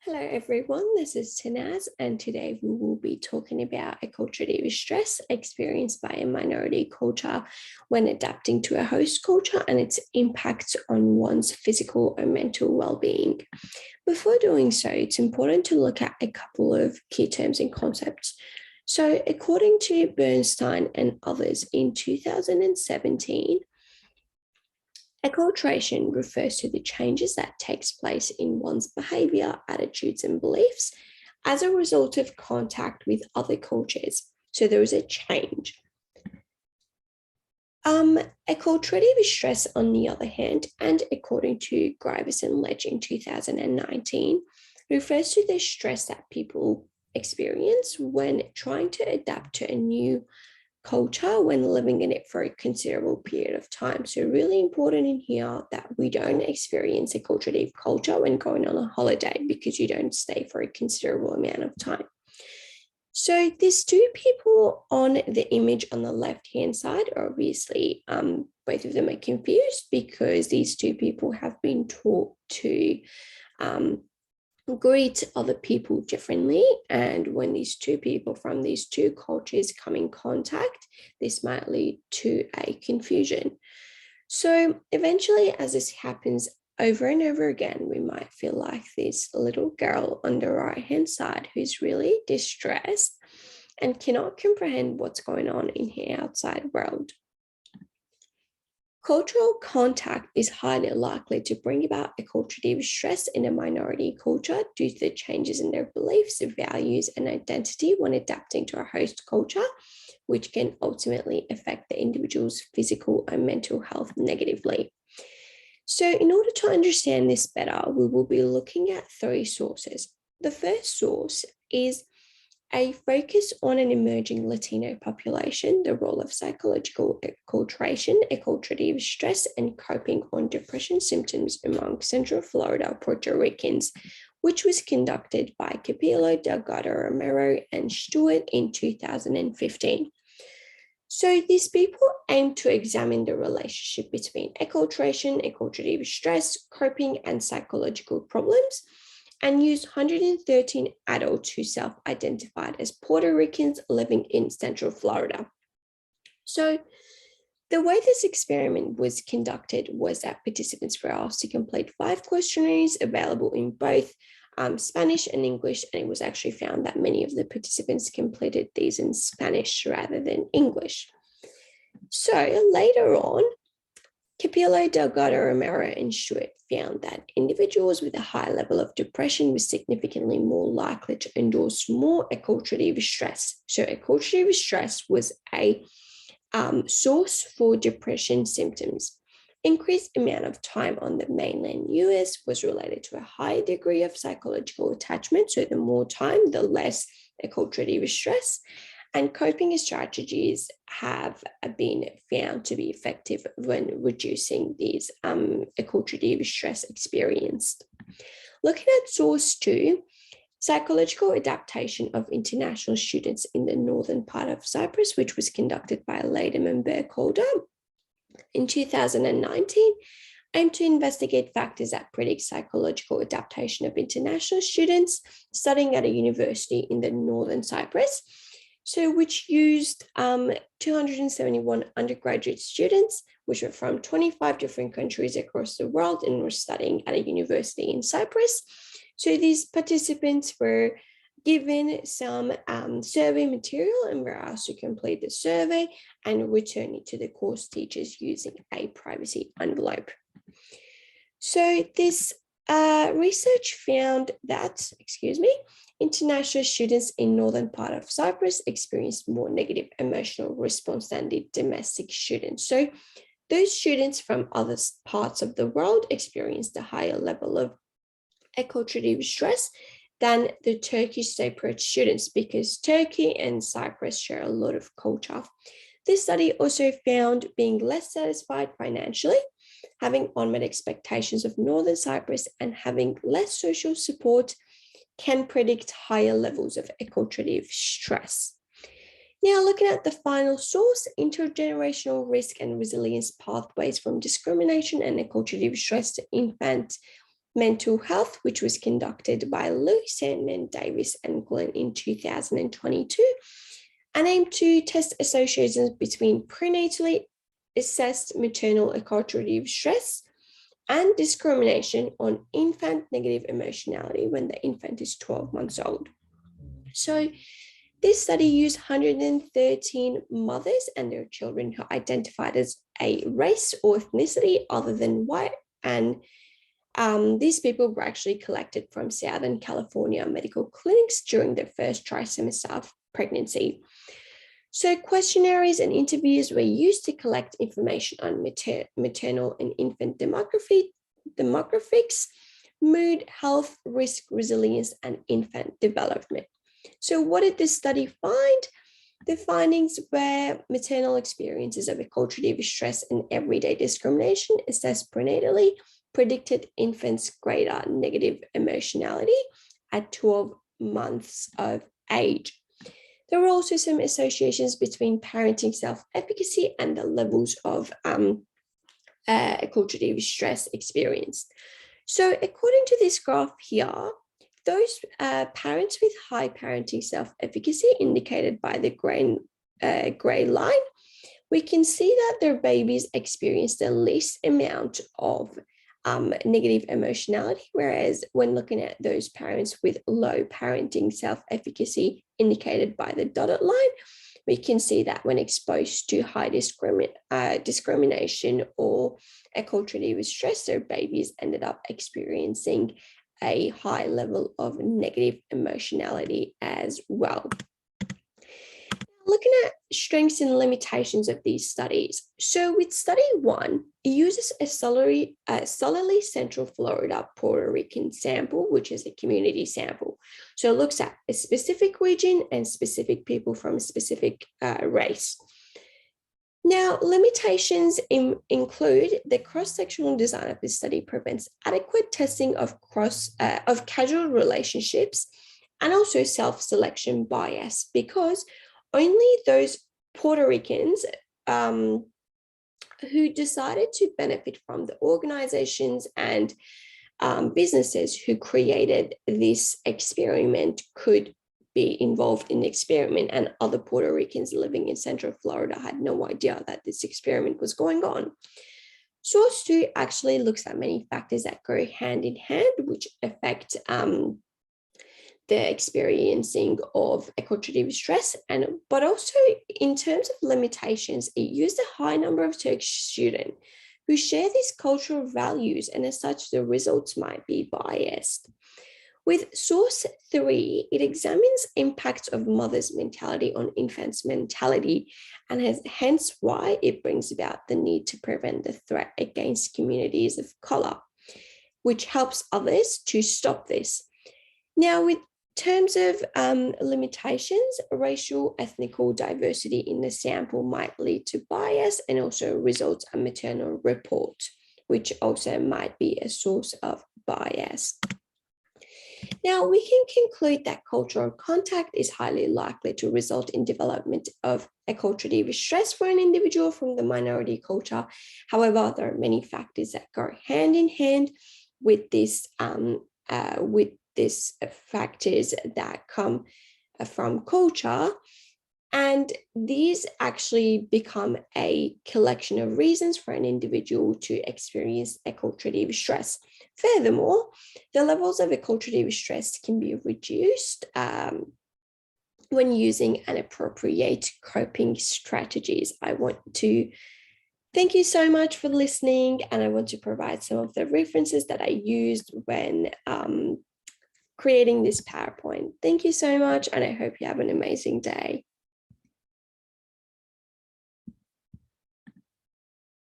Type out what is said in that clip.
Hello everyone, this is Tanaz and today we will be talking about acculturative stress experienced by a minority culture when adapting to a host culture and its impact on one's physical and mental well-being. Before doing so, it's important to look at a couple of key terms and concepts. So according to Bernstein and others in 2017, acculturation refers to the changes that takes place in one's behavior, attitudes, and beliefs as a result of contact with other cultures. So there is a change. Acculturative stress, on the other hand, and according to Grievous and Ledge in 2019, refers to the stress that people experience when trying to adapt to a new culture when living in it for a considerable period of time. So really important in here that we don't experience acculturative culture when going on a holiday because you don't stay for a considerable amount of time. So these two people on the image on the left-hand side, obviously both of them are confused because these two people have been taught to greet other people differently, and when these two people from these two cultures come in contact, this might lead to a confusion. So eventually, as this happens over and over again, we might feel like this little girl on the right hand side who's really distressed and cannot comprehend what's going on in her outside world. Cultural contact is highly likely to bring about acculturative stress in a minority culture due to the changes in their beliefs, values, and identity when adapting to a host culture, which can ultimately affect the individual's physical and mental health negatively. So, in order to understand this better, we will be looking at three sources. The first source is a focus on an emerging Latino population, the role of psychological acculturation, acculturative stress, and coping on depression symptoms among Central Florida Puerto Ricans, which was conducted by Capillo, Delgado Romero, and Stewart in 2015. So these people aim to examine the relationship between acculturation, acculturative stress, coping, and psychological problems, and used 113 adults who self-identified as Puerto Ricans living in Central Florida. So the way this experiment was conducted was that participants were asked to complete 5 questionnaires available in both Spanish and English, and it was actually found that many of the participants completed these in Spanish rather than English. So later on, Capillo, Delgado, Romero, and Stewart found that individuals with a high level of depression were significantly more likely to endorse more acculturative stress. So acculturative stress was a source for depression symptoms. Increased amount of time on the mainland US was related to a higher degree of psychological attachment. So the more time, the less acculturative stress. And coping strategies have been found to be effective when reducing these acculturative stress experienced. Looking at source 2, psychological adaptation of international students in the northern part of Cyprus, which was conducted by Latham and Burkholder in 2019, aimed to investigate factors that predict psychological adaptation of international students studying at a university in the northern Cyprus. So which used 271 undergraduate students, which were from 25 different countries across the world and were studying at a university in Cyprus. So these participants were given some survey material and were asked to complete the survey and return it to the course teachers using a privacy envelope. So this research found that, international students in northern part of Cyprus experienced more negative emotional response than did domestic students. So those students from other parts of the world experienced a higher level of acculturative stress than the Turkish Cypriot students because Turkey and Cyprus share a lot of culture. This study also found being less satisfied financially, having unmet expectations of Northern Cyprus, and having less social support can predict higher levels of acculturative stress. Now, looking at the final source, intergenerational risk and resilience pathways from discrimination and acculturative stress to infant mental health, which was conducted by Lou, Sandman, Davis, and Glenn in 2022, and aimed to test associations between prenatally assessed maternal acculturative stress and discrimination on infant negative emotionality when the infant is 12 months old. So this study used 113 mothers and their children who identified as a race or ethnicity other than white, and these people were actually collected from Southern California medical clinics during their first trimester of pregnancy. So questionnaires and interviews were used to collect information on maternal and infant demographics, mood, health, risk, resilience, and infant development. So what did this study find? The findings were maternal experiences of acculturative stress and everyday discrimination assessed prenatally predicted infants' greater negative emotionality at 12 months of age. There were also some associations between parenting self-efficacy and the levels of acculturative stress experienced. So according to this graph here, those parents with high parenting self-efficacy indicated by the gray line, we can see that their babies experience the least amount of negative emotionality, whereas when looking at those parents with low parenting self-efficacy indicated by the dotted line, we can see that when exposed to high discrimination or acculturative stress, their babies ended up experiencing a high level of negative emotionality as well. Looking at strengths and limitations of these studies. So with study 1, it uses a solely Central Florida Puerto Rican sample, which is a community sample. So it looks at a specific region and specific people from a specific race. Now, limitations include the cross-sectional design of this study prevents adequate testing of casual relationships and also self-selection bias, because only those Puerto Ricans who decided to benefit from the organizations and businesses who created this experiment could be involved in the experiment, and other Puerto Ricans living in Central Florida had no idea that this experiment was going on. Source 2 actually looks at many factors that go hand in hand, which affect the experiencing of acculturative stress, but also in terms of limitations, it used a high number of Turkish students who share these cultural values, and as such, the results might be biased. With source 3, it examines impacts of mother's mentality on infants' mentality, and hence why it brings about the need to prevent the threat against communities of color, which helps others to stop this. Now, with terms of limitations, racial, ethnical diversity in the sample might lead to bias and also results in maternal report, which also might be a source of bias. Now, we can conclude that cultural contact is highly likely to result in development of acculturative stress for an individual from the minority culture. However, there are many factors that go hand in hand with this factors that come from culture, and these actually become a collection of reasons for an individual to experience acculturative stress. Furthermore, the levels of acculturative stress can be reduced when using an appropriate coping strategies. I want to thank you so much for listening, and I want to provide some of the references that I used when creating this PowerPoint. Thank you so much, and I hope you have an amazing day.